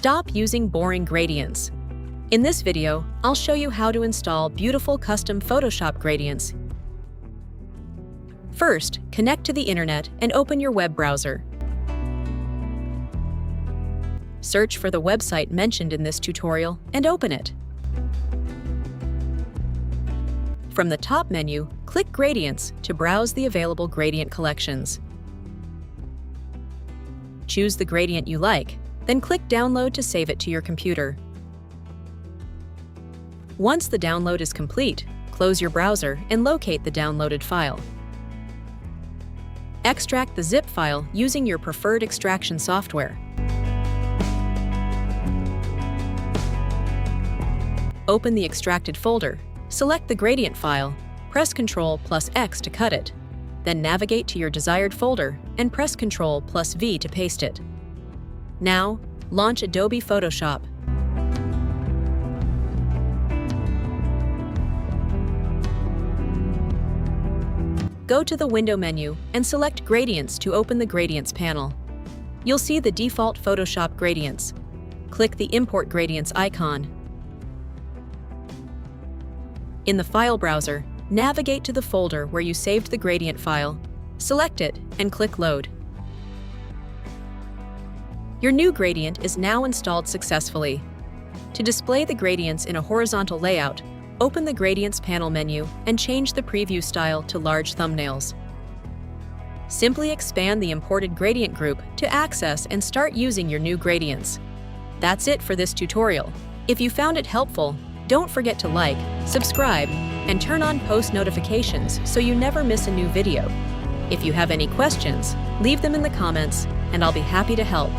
Stop using boring gradients. In this video, I'll show you how to install beautiful custom Photoshop gradients. First, connect to the internet and open your web browser. Search for the website mentioned in this tutorial and open it. From the top menu, click Gradients to browse the available gradient collections. Choose the gradient you like, then click Download to save it to your computer. Once the download is complete, close your browser and locate the downloaded file. Extract the zip file using your preferred extraction software. Open the extracted folder, select the gradient file, press Ctrl+X to cut it, then navigate to your desired folder and press Ctrl+V to paste it. Now, launch Adobe Photoshop. Go to the Window menu and select Gradients to open the Gradients panel. You'll see the default Photoshop gradients. Click the Import Gradients icon. In the file browser, navigate to the folder where you saved the gradient file, select it, and click Load. Your new gradient is now installed successfully. To display the gradients in a horizontal layout, open the Gradients panel menu and change the preview style to large thumbnails. Simply expand the imported gradient group to access and start using your new gradients. That's it for this tutorial. If you found it helpful, don't forget to like, subscribe, and turn on post notifications so you never miss a new video. If you have any questions, leave them in the comments and I'll be happy to help.